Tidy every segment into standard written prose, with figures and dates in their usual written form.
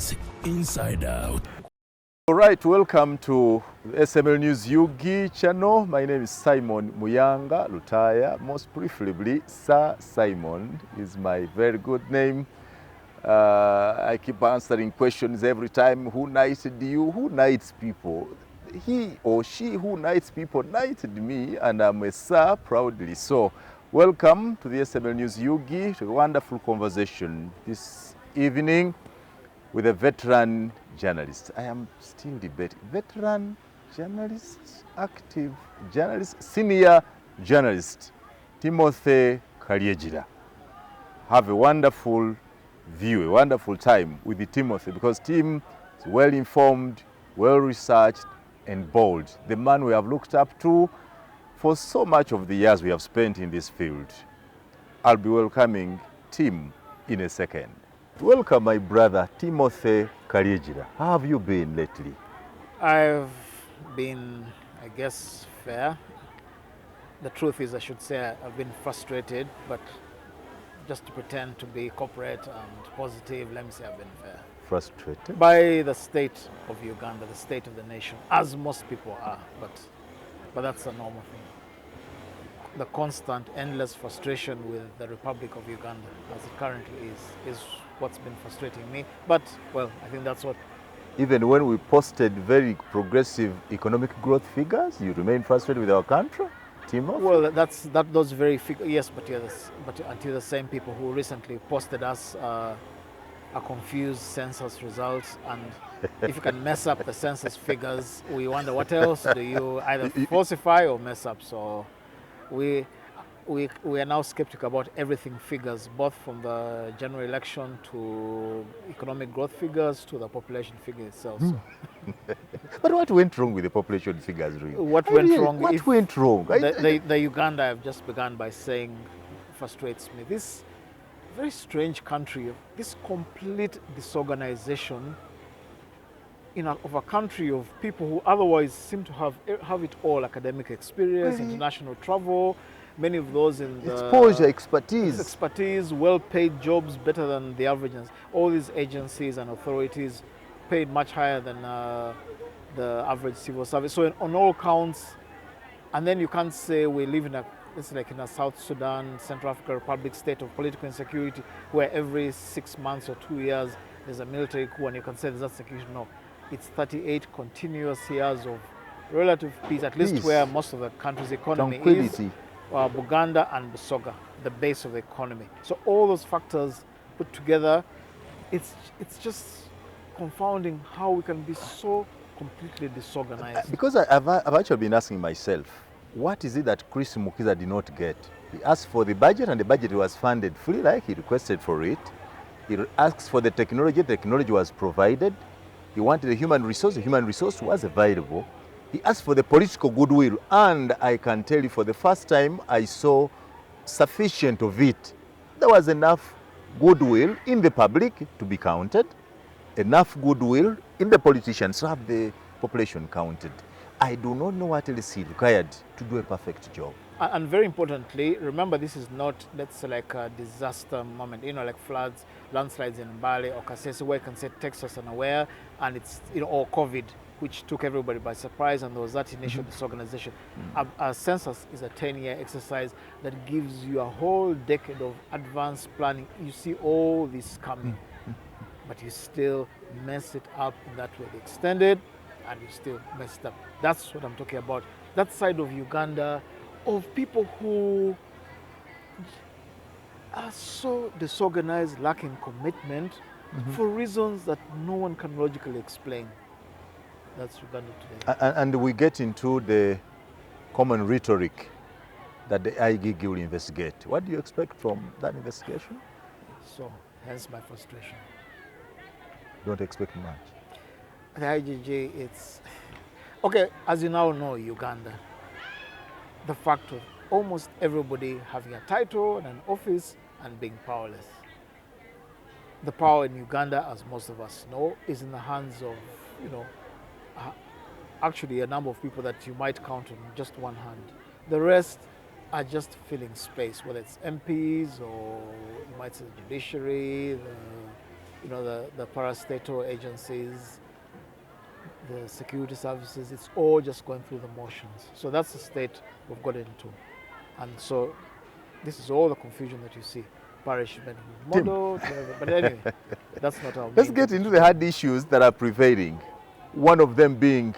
News Inside Out. All right, welcome to the SML News Yugi channel. My name is Simon Muyanga Lutaya. Most preferably, Sir Simon is my very good name. I keep answering questions every time. Who knighted you? Who knights people? He or she who knights people knighted me, and I'm a sir proudly. So, welcome to the SML News Yugi, to a wonderful conversation this evening with a veteran journalist. I am still debating. Veteran journalist, active journalist, senior journalist, Timothy Kalyegira. Have a wonderful view, a wonderful time with the Timothy, because Tim is well informed, well researched, and bold. The man we have looked up to for so much of the years we have spent in this field. I'll be welcoming Tim in a second. Welcome, my brother Timothy Kalyegira. How have you been lately? I've been, I guess, fair. The truth is, I should say, I've been frustrated, but just to pretend to be corporate and positive, let me say I've been fair. Frustrated? By the state of Uganda, the state of the nation, as most people are, but that's a normal thing. The constant, endless frustration with the Republic of Uganda, as it currently is what's been frustrating me. But, well, I think that's what... Even when we posted very progressive economic growth figures, you remain frustrated with our country, Timothy? Well, those very figures, yes, but until the same people who recently posted us a confused census results, and if you can mess up the census figures, we wonder what else do you either falsify or mess up. So we are now skeptical about everything figures, both from the general election to economic growth figures to the population figure itself. So. But what went wrong with the population figures, really? What went wrong? What went wrong? The Uganda I've just begun by saying frustrates me. This very strange country, this complete disorganization of a country of people who otherwise seem to have it all: academic experience, international travel, many of those in the exposure, expertise, well-paid jobs, better than the average. All these agencies and authorities paid much higher than the average civil service. So on all counts, and then you can't say we live in it's like in a South Sudan, Central African Republic state of political insecurity, where every 6 months or 2 years there's a military coup and you can say there's not security. No, it's 38 continuous years of relative peace, at least where most of the country's economy is. Buganda and Busoga, the base of the economy. So all those factors put together, it's just confounding how we can be so completely disorganized. Because I've actually been asking myself, what is it that Chris Mukiza did not get? He asked for the budget, and the budget was funded fully like he requested for it. He asked for the technology was provided. He wanted the human resource was available. He asked for the political goodwill, and I can tell you for the first time I saw sufficient of it. There was enough goodwill in the public to be counted, enough goodwill in the politicians to have the population counted. I do not know what else he required to do a perfect job. And very importantly, remember, this is not, let's say, like a disaster moment, like floods, landslides in Bali or Kasese, where you can say Texas unaware, and it's, or COVID, which took everybody by surprise, and there was that initial disorganization. A census is a 10-year exercise that gives you a whole decade of advanced planning. You see all this coming, but you still mess it up in that way. They extended, and you still messed up. That's what I'm talking about. That side of Uganda, of people who are so disorganized, lacking commitment, for reasons that no one can logically explain. That's Uganda today. And we get into the common rhetoric that the IGG will investigate. What do you expect from that investigation? So, hence my frustration. Don't expect much. The IGG, it's... Okay, as you now know, Uganda, the fact of almost everybody having a title and an office and being powerless. The power in Uganda, as most of us know, is in the hands of, actually a number of people that you might count on just one hand. The rest are just filling space, whether it's MPs or you might say the judiciary, the parastatal agencies, the security services, it's all just going through the motions. So that's the state we've got into. And so this is all the confusion that you see. Parish model, but anyway, that's not our Let's main get topic. into the hard issues that are prevailing. One of them being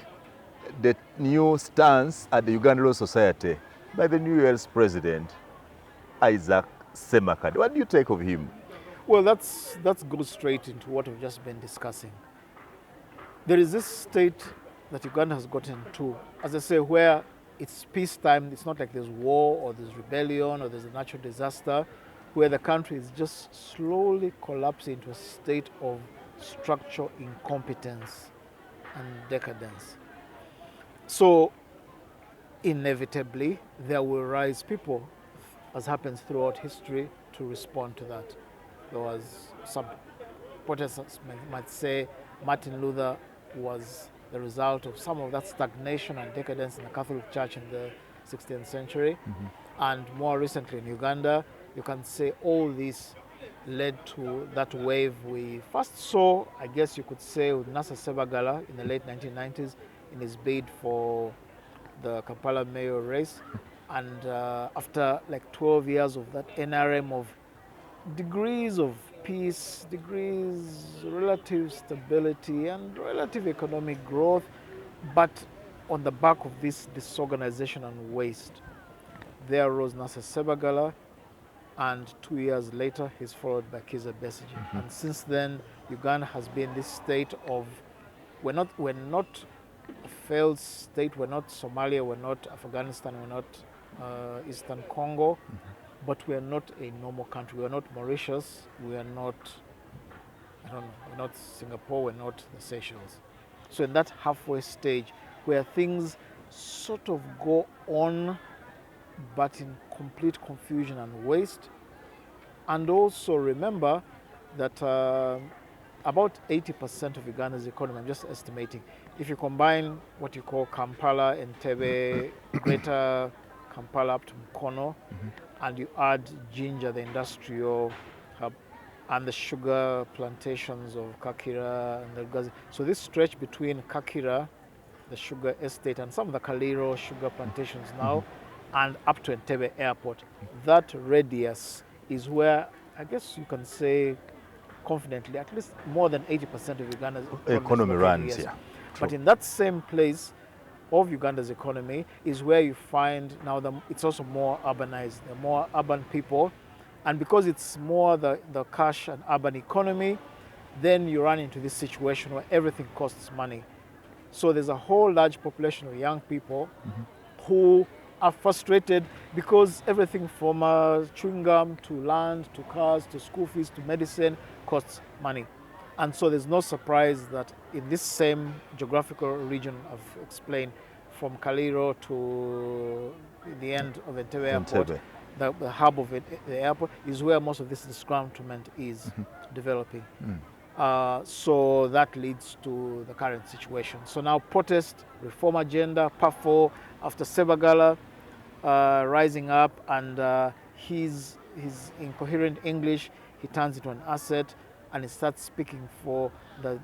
the new stance at the Uganda Law Society by the new US president, Isaac Ssemakadde. What do you take of him? Well, that's goes straight into what we've just been discussing. There is this state that Uganda has gotten to, as I say, where it's peacetime. It's not like there's war or there's rebellion or there's a natural disaster, where the country is just slowly collapsing into a state of structural incompetence and decadence. So inevitably, there will rise people, as happens throughout history, to respond to that. There was some Protestants might say Martin Luther was the result of some of that stagnation and decadence in the Catholic Church in the 16th century. And more recently in Uganda, you can say all this led to that wave we first saw, I guess you could say, with Ssemakadde in the late 1990s in his bid for the Kampala mayor race. And after like 12 years of that NRM of degrees of peace, degrees, relative stability, and relative economic growth, but on the back of this disorganization and waste, there rose Ssemakadde, and 2 years later, he's followed by Kizza Besigye. And since then, Uganda has been this state of, we're not a failed state, we're not Somalia, we're not Afghanistan, we're not Eastern Congo, but we are not a normal country. We are not Mauritius. We are not, I don't know, we're not Singapore. We're not the Seychelles. So in that halfway stage where things sort of go on, but in complete confusion and waste. And also remember that about 80% of Uganda's economy, I'm just estimating, if you combine what you call Kampala, Entebbe, Greater Kampala up to Mukono, and you add Jinja, the industrial hub, and the sugar plantations of Kakira and the Gazi. So this stretch between Kakira, the sugar estate, and some of the Kaliro sugar plantations now, and up to Entebbe airport, that radius is where, I guess you can say confidently, at least more than 80% of Uganda's Economy runs here. But in that same place of Uganda's economy is where you find now it's also more urbanized. There are more urban people, and because it's more the cash and urban economy, then you run into this situation where everything costs money. So there's a whole large population of young people who are frustrated because everything from chewing gum to land to cars to school fees to medicine costs money. And so there's no surprise that in this same geographical region I've explained, from Kaliro to the end of Entebbe Airport, the hub of it, the airport, is where most of this disgruntlement is developing. So that leads to the current situation. So now protest, reform agenda, PAFO, after Ssemakadde rising up, and his incoherent English, he turns into an asset, and he starts speaking for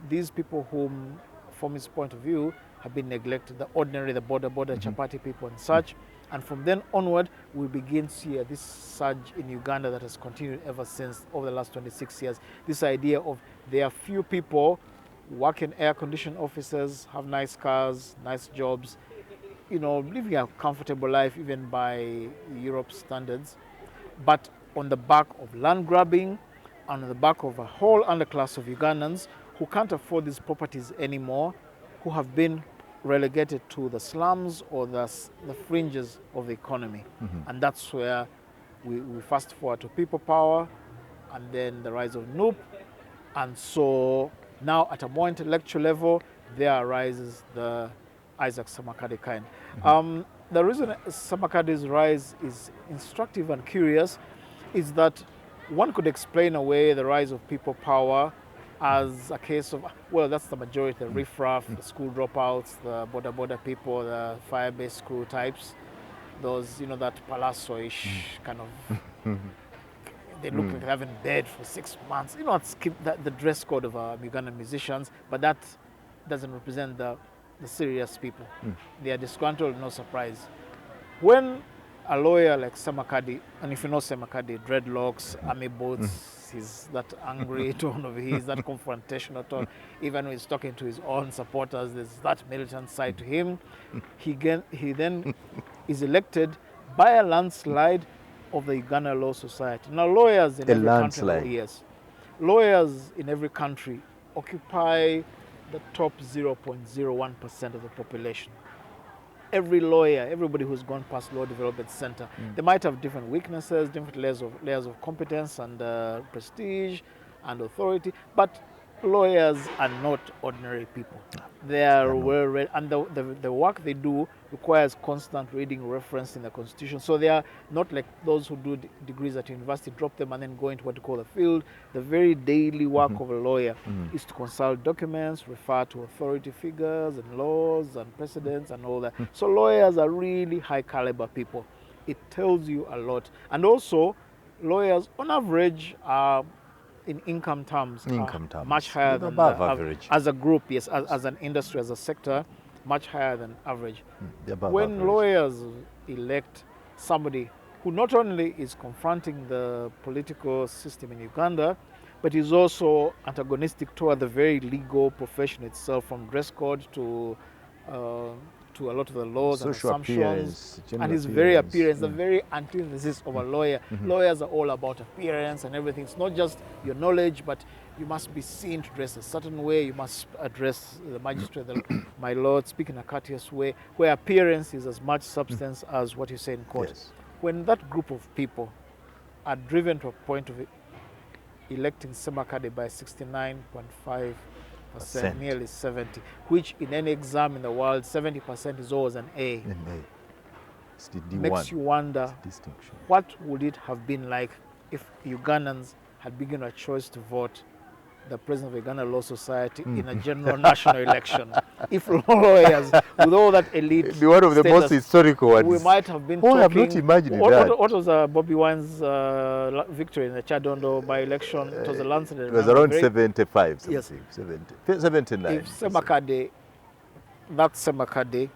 these people whom, from his point of view, have been neglected, the ordinary, the border chapati people and such. And from then onward, we begin to see this surge in Uganda that has continued ever since, over the last 26 years. This idea of there are few people work in air-conditioned offices, have nice cars, nice jobs, living a comfortable life even by Europe's standards, but on the back of land grabbing, and on the back of a whole underclass of Ugandans who can't afford these properties anymore, who have been relegated to the slums or the fringes of the economy. And that's where we fast forward to people power, and then the rise of NUP. And so now at a more intellectual level, there arises the Isaac Ssemakadde kind. The reason Ssemakadde's rise is instructive and curious is that one could explain away the rise of people power as a case of, well, that's the majority, the riffraff, the school dropouts, the border people, the fire-based crew types, those, that palazzo-ish kind of They look like they haven't bed for 6 months. You know, it's the dress code of Ugandan musicians, but that doesn't represent the serious people. They are disgruntled, no surprise. When a lawyer like Ssemakadde, and if you know Ssemakadde, dreadlocks, army boots, he's that angry tone of his, that confrontational tone. Even when he's talking to his own supporters, there's that militant side to him. He then is elected by a landslide of the Uganda Law Society. Now, lawyers in every country, yes, lawyers in every country occupy the top 0.01% of the population. Every lawyer, everybody who's gone past Law Development Center, they might have different weaknesses, different layers of competence and prestige and authority, but lawyers are not ordinary people. They are well read, and the work they do requires constant reading, reference in the Constitution. So they are not like those who do degrees at university, drop them and then go into what you call the field. The very daily work of a lawyer is to consult documents, refer to authority figures and laws and precedents and all that. So lawyers are really high caliber people. It tells you a lot. And also, lawyers on average are, in income terms, much higher than above average. As a group, yes, as an industry, as a sector, much higher than average. When average. Lawyers elect somebody who not only is confronting the political system in Uganda, but is also antagonistic toward the very legal profession itself, from dress code to a lot of the laws Social and assumptions, and his appearance. very appearance, the very antithesis of a lawyer. Lawyers are all about appearance and everything. It's not just your knowledge, but you must be seen to dress a certain way. You must address the magistrate, my lord, speak in a courteous way, where appearance is as much substance as what you say in court. Yes. When that group of people are driven to a point of electing Ssemakadde by 69.5%, nearly 70, which in any exam in the world, 70% is always an A. It's the D1. Makes you wonder, what would it have been like if Ugandans had been given a choice to vote the president of Uganda Law Society in a general national election? If lawyers, with all that elite one of the status, most historical ones. we might have been I'm talking. not imagining that. What was Bobi Wine's victory in the Chadondo by-election? It was a landslide. It was around 75, something. Yes. 79. If Ssemakadde, that Ssemakadde,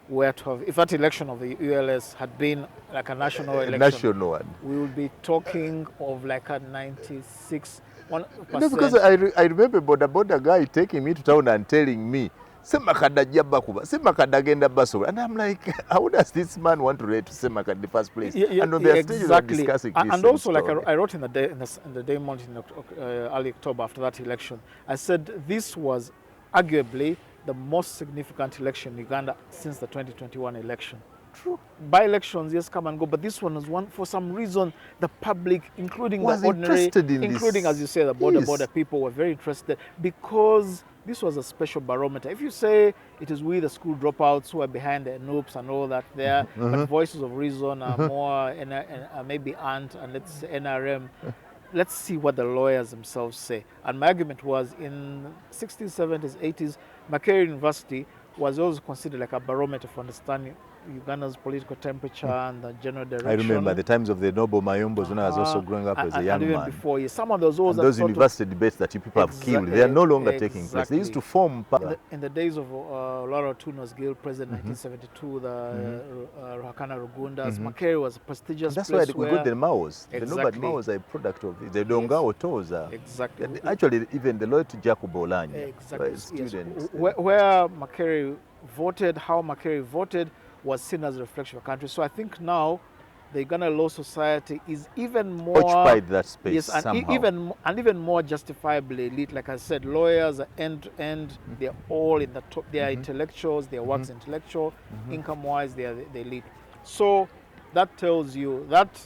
were to have, if that election of the ULS had been like a national election, national one, we would be talking of like a 96%. No, because I remember Boda guy taking me to town and telling me, Ssemakadde ajja bakuba, Ssemakadde agenda basobola. And I'm like, how does this man want to relate to Ssemakadde in the first place? And on their stages of discussing this. And also, like I wrote in the Day Monitor in early October after that election, I said this was arguably the most significant election in Uganda since the 2021 election. True. By-elections, yes, come and go, but this one was one, for some reason, the public, including was the ordinary, including, as you say, the border people were very interested, because this was a special barometer. If you say it is we, the school dropouts, who are behind the noops and all that there, but voices of reason are more, maybe ANT and let's say NRM, let's see what the lawyers themselves say. And my argument was, in 60s, 70s, 80s, Makerere University was always considered like a barometer for understanding Uganda's political temperature and the general direction. I remember the times of the Noble Mayombos when I was also growing up as a young even man. Before, yes. Some of those university debates that you people have killed, they are no longer taking place. They used to form. In the days of Laura Tuno's Guild, President 1972, the Ruhakana Rugundas, Makerere was a prestigious place. That's why we got the Maos. The Nobel Maos are a product of it. The Dongao Toza. Exactly. Actually, even the lawyer to Jacob Olanya. Exactly. Students. Where Makerere voted, how Makerere voted, was seen as a reflection of the country. So I think now the Uganda Law Society is even more occupied that space, yes, and somehow. even more justifiably elite. Like I said, lawyers are end to end. They're all in the top. They are intellectuals. Their work's intellectual. Income-wise, they are the elite. So that tells you that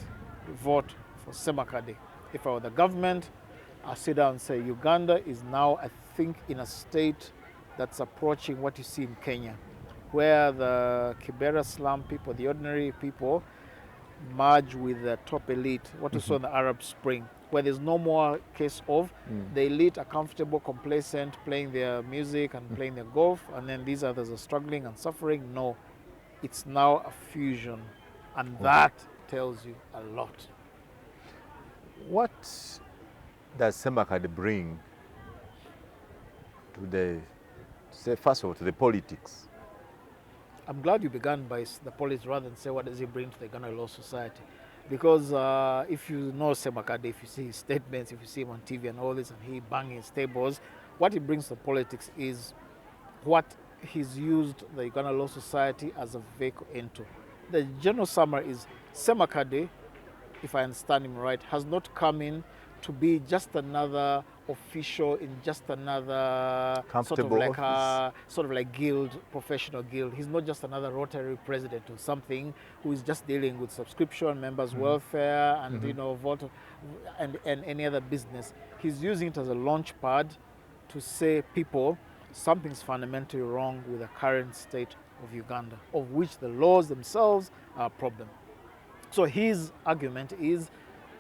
vote for Ssemakadde. If I were the government, I'll sit down and say Uganda is now, I think, in a state that's approaching what you see in Kenya, where the Kibera slum people, the ordinary people, merge with the top elite, what we saw in the Arab Spring, where there's no more case of the elite are comfortable, complacent, playing their music and playing their golf, and then these others are struggling and suffering. No, it's now a fusion, and that tells you a lot. What does Ssemakadde bring to the, say, first of all, to the politics? I'm glad you began by the politics rather than say what does he bring to the Ghana Law Society. Because if you know Ssemakadde, if you see his statements, if you see him on TV and all this, and he banging his tables, what he brings to politics is what he's used the Ghana Law Society as a vehicle into. The general summary is Ssemakadde, if I understand him right, has not come in to be just another official in just another Comfortable sort of like guild, professional guild. He's not just another Rotary president or something who is just dealing with subscription, members' welfare, and you know, vote and any other business. He's using it as a launch pad to say, people, something's fundamentally wrong with the current state of Uganda, of which the laws themselves are a problem. So his argument is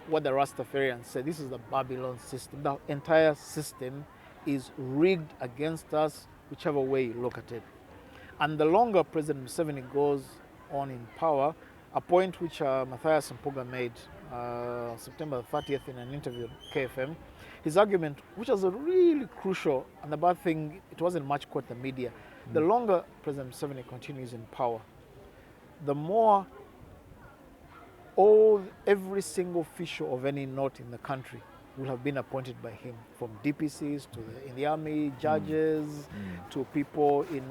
what the Rastafarians say, this is the Babylon system. The entire system is rigged against us, whichever way you look at it. And the longer President Museveni goes on in power, a point which Matthias Mpuga made September 30th in an interview at KFM, his argument, which was a really crucial, and the bad thing, it wasn't much caught the media. The longer President Museveni continues in power, the more every single official of any note in the country will have been appointed by him, from DPCs to in the army, judges, to people in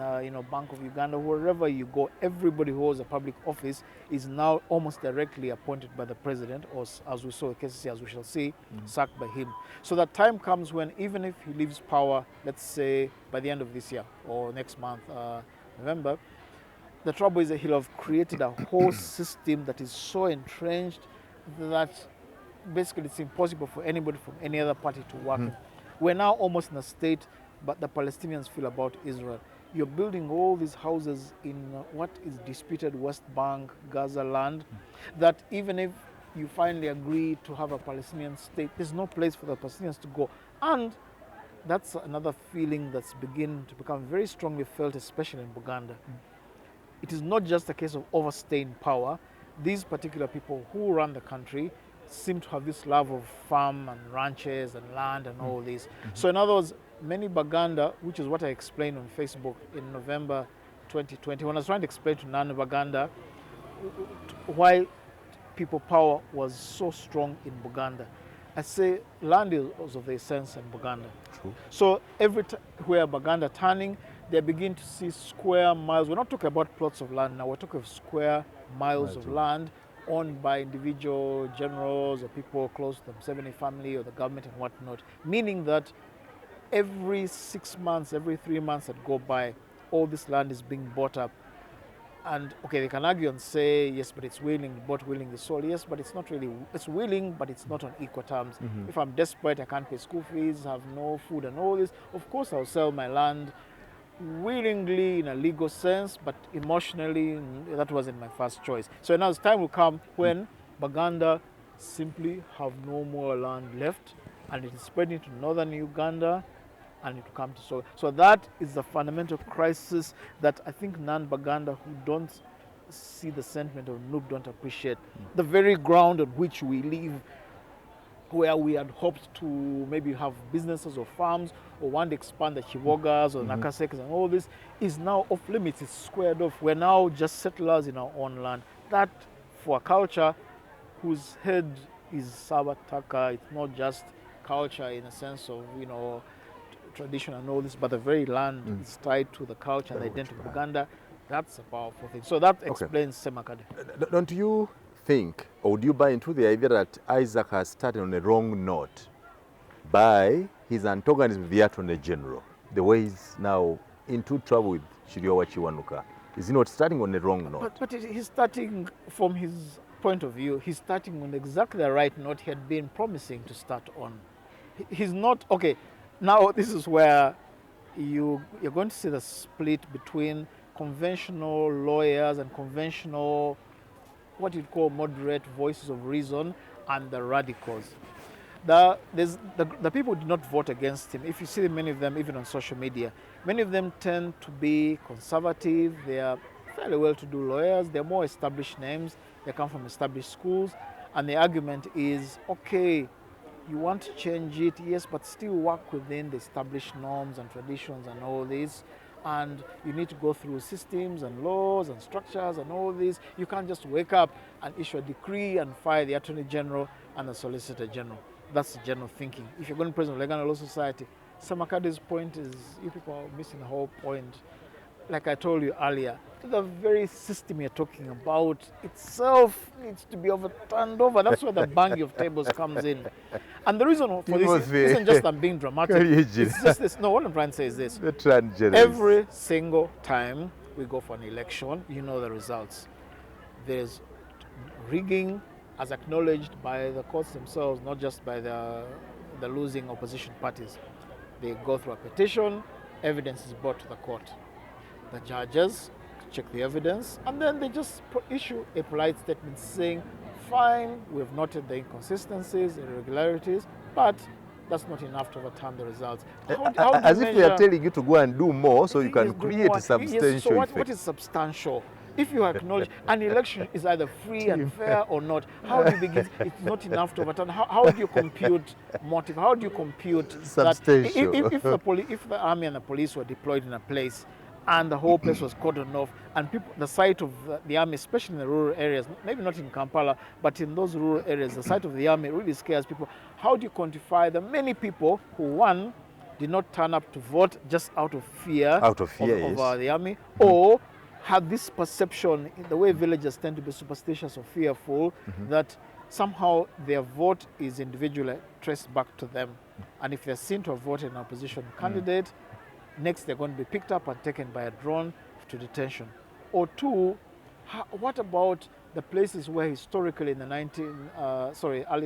Bank of Uganda, wherever you go. Everybody who holds a public office is now almost directly appointed by the president, or as we saw the cases, as we shall see, sacked by him. So that time comes when even if he leaves power, let's say by the end of this year or next month, November, the trouble is that he'll have created a whole system that is so entrenched that basically it's impossible for anybody from any other party to work in. We're now almost in a state, but the Palestinians feel about Israel. You're building all these houses in what is disputed West Bank, Gaza land, that even if you finally agree to have a Palestinian state, there's no place for the Palestinians to go. And that's another feeling that's beginning to become very strongly felt, especially in Buganda. It is not just a case of overstaying power. These particular people who run the country seem to have this love of farm and ranches and land and all this. So in other words, many Baganda, which is what I explained on Facebook in November 2020, when I was trying to explain to Nana Baganda why people power was so strong in Buganda, I say land is of the essence in Buganda. True. So where Baganda turning, they begin to see square miles. We're not talking about plots of land now, we're talking of square miles of land owned by individual generals or people close to the Museveni family or the government and whatnot. Meaning that every 6 months, every 3 months that go by, all this land is being bought up. And okay, they can argue and say, yes, but it's willing, bought willing the soul. Yes, but it's not really, it's willing, but it's not on equal terms. If I'm desperate, I can't pay school fees, have no food and all this, of course I'll sell my land willingly in a legal sense, but emotionally, that wasn't my first choice. So now time will come when Baganda simply have no more land left, and it is spreading to northern Uganda, and it will come to so that is the fundamental crisis that I think non-Baganda who don't see the sentiment of Noob don't appreciate. The very ground on which we live, where we had hoped to maybe have businesses or farms or want to expand the Chivogas or Nakasekes and all this, is now off limits. It's squared off. We're now just settlers in our own land. That, for a culture whose head is Sabataka, it's not just culture in a sense of, tradition and all this, but the very land is tied to the culture and the identity of Uganda. That's a powerful thing. So that explains Ssemakadde. Don't you think, or do you buy into the idea that Isaac has started on a wrong note by his antagonism with the Attorney General, the way he's now into trouble with Shiriowa Chiwanuka? Is he not starting on a wrong note? But he's starting, from his point of view, he's starting on exactly the right note he had been promising to start on. He's not, okay, now this is where you're going to see the split between conventional lawyers and conventional, what you'd call moderate voices of reason, and the radicals. The people did not vote against him. If you see many of them, even on social media, many of them tend to be conservative. They are fairly well-to-do lawyers. They're more established names. They come from established schools. And the argument is, okay, you want to change it, yes, but still work within the established norms and traditions and all this. And you need to go through systems and laws and structures and all this. You can't just wake up and issue a decree and fire the Attorney General and the Solicitor General. That's the general thinking. If you're going to present Legal Law Society, Ssemakadde's point is, you people are missing the whole point. Like I told you earlier, the very system you're talking about itself needs to be overturned over. That's where the banging of tables comes in. And the reason for this isn't just I'm being dramatic. It's just this. No, what I'm trying to say is this. Every single time we go for an election, you know the results. There's rigging as acknowledged by the courts themselves, not just by the losing opposition parties. They go through a petition, evidence is brought to the court. The judges check the evidence, and then they just issue a polite statement saying, fine, we have noted the inconsistencies, irregularities, but that's not enough to overturn the results. As if they are telling you to go and do more so you can create a substantial yes, so effect. What is substantial? If you acknowledge an election is either free and fair or not, how do you begin? It's not enough to overturn. How do you compute motive? How do you compute substantial? That if the army and the police were deployed in a place and the whole place was cordoned off, and the sight of the army, especially in the rural areas, maybe not in Kampala, but in those rural areas, the sight of the army really scares people. How do you quantify the many people who, one, did not turn up to vote just out of fear, yes. of the army, or had this perception, in the way villagers tend to be superstitious or fearful, that somehow their vote is individually traced back to them. And if they're seen to have voted an opposition candidate, next they're going to be picked up and taken by a drone to detention. Or two, what about the places where historically in the early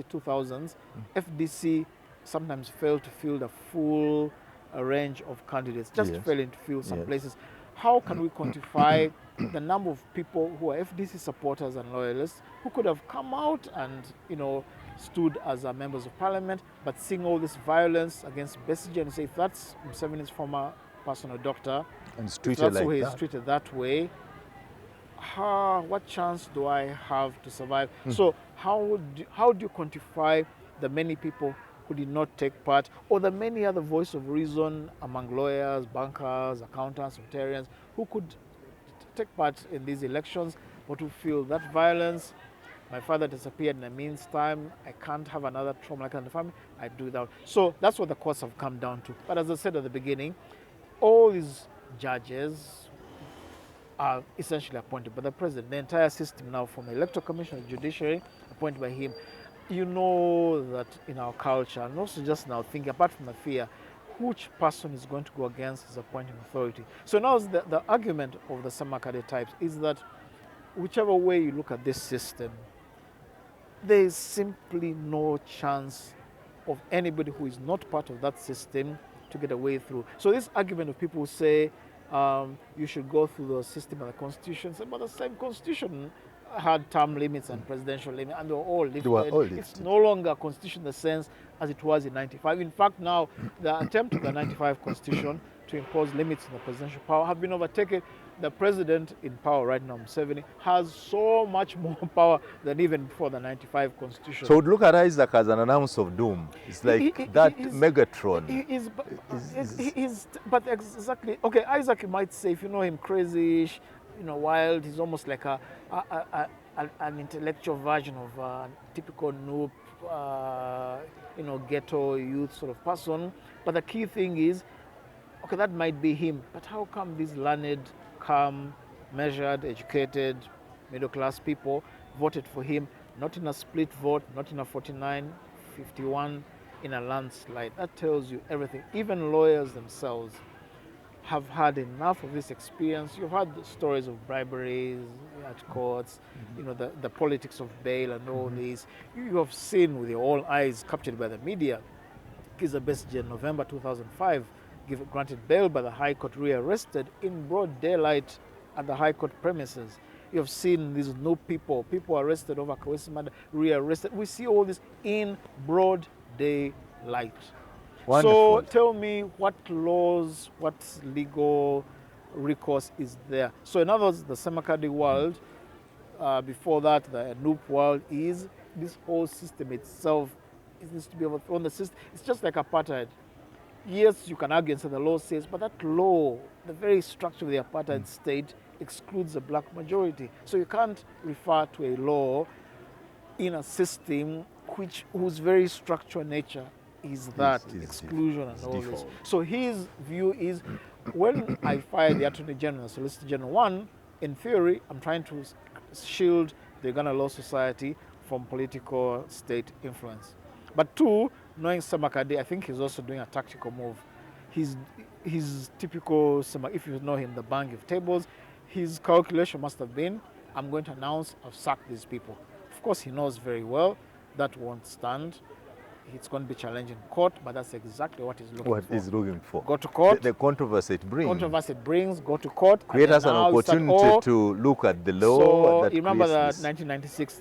2000s, FDC sometimes failed to field a full range of candidates, just failing to fill some places. How can we quantify the number of people who are FDC supporters and loyalists who could have come out and, stood as members of parliament, but seeing all this violence against Besigye and say, if that's Museveni's former personal doctor, and that's the way he's treated that way, what chance do I have to survive? So how do you quantify the many people who did not take part, or the many other voice of reason among lawyers, bankers, accountants, notarians, who could take part in these elections, but who feel that violence, my father disappeared in the meantime, I can't have another trauma like that in the family, I do that. So that's what the courts have come down to. But as I said at the beginning, all these judges are essentially appointed by the president. The entire system now, from the electoral commission to judiciary, appointed by him. You know that in our culture, and also just now thinking, apart from the fear, which person is going to go against his appointing authority? So now the argument of the Ssemakadde types is that whichever way you look at this system, there is simply no chance of anybody who is not part of that system to get a way through. So this argument of people who say you should go through the system of the constitution, but the same constitution had term limits and presidential limits, and they were all lifted. It's no longer a constitution in the sense as it was in 95. In fact, now the attempt of the 95 constitution to impose limits on the presidential power have been overtaken. The president in power right now, Museveni, has so much more power than even before the 95 constitution. So would look at Isaac as an announce of doom. It's like that Megatron. But exactly. Okay, Isaac might say, if you know him, crazy-ish, wild. He's almost like an intellectual version of a typical noob, ghetto youth sort of person. But the key thing is, okay, that might be him. But how come these learned, calm, measured, educated, middle-class people voted for him, not in a split vote, not in a 49-51, in a landslide? That tells you everything. Even lawyers themselves have had enough of this experience. You've heard the stories of briberies at courts, the politics of bail and all these. You have seen with your own eyes, captured by the media, Kizza Besigye in November 2005, granted bail by the High Court, rearrested in broad daylight at the High Court premises. You have seen these new people arrested over coercive murder, rearrested. We see all this in broad daylight. Wonderful. So tell me what laws, what legal recourse is there? So in other words, the Ssemakadde world, before that, the Nup world, is this whole system itself It needs to be overthrown. The system, it's just like apartheid. Yes, you can argue and say the law says, but that law, the very structure of the apartheid state, excludes the black majority. So you can't refer to a law in a system whose very structural nature is that exclusion and all this. So his view is, when I fire the Attorney General, Solicitor General, one, in theory, I'm trying to shield the Uganda Law Society from political state influence. But two, knowing Ssemakadde, I think he's also doing a tactical move. His typical, if you know him, the bang of tables, his calculation must have been, I'm going to announce I've sacked these people. Of course, he knows very well that won't stand. It's going to be challenged in court, but that's exactly what he's looking for. What he's looking for. Go to court. The controversy it brings. Controversy it brings, go to court. Create us an opportunity to look at the law. So that you remember the this. 1996,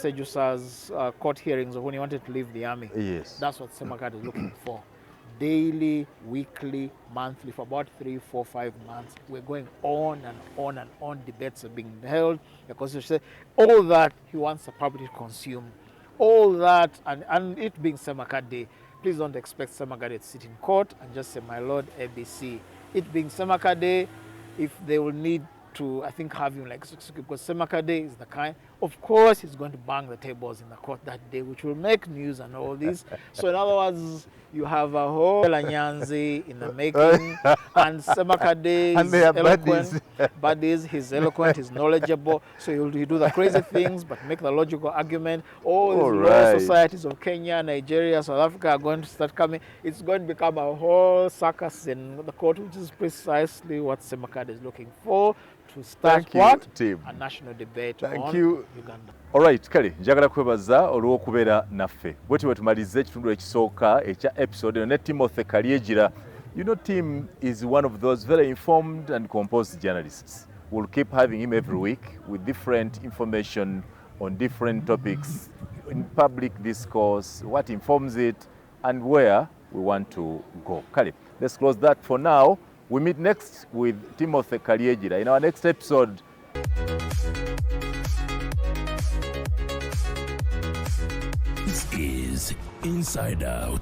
Sejusa's court hearings of when he wanted to leave the army? Yes. That's what Ssemakadde is looking for. Daily, weekly, monthly, for about 3, 4, 5 months. We're going on and on and on. Debates are being held. Because all that he wants the public to consume. All that, and it being Ssemakadde, please don't expect Ssemakadde to sit in court and just say, my lord, ABC. It being Ssemakadde, if they will need to, I think, have him like, because Ssemakadde is the kind, of course he's going to bang the tables in the court that day, which will make news and all this. So in other words, you have a whole Nyanzi in the making, and Ssemakadde is eloquent, buddies, he's eloquent, he's knowledgeable, so he'll do the crazy things, but make the logical argument. All these law societies of Kenya, Nigeria, South Africa are going to start coming. It's going to become a whole circus in the court, which is precisely what Ssemakadde is looking for, to start a national debate on Uganda. Alright, kale, njagala kwebaza olw'okubeera naffe. Bwetyo bwe tumaliza ekitundu ekisooka ekya episode ne Timothy Kalyegira. You know, Tim is one of those very informed and composed journalists. We'll keep having him every week with different information on different topics in public discourse, what informs it, and where we want to go. Kale, let's close that for now. We meet next with Timothy Kalyegira in our next episode. This is Inside Out.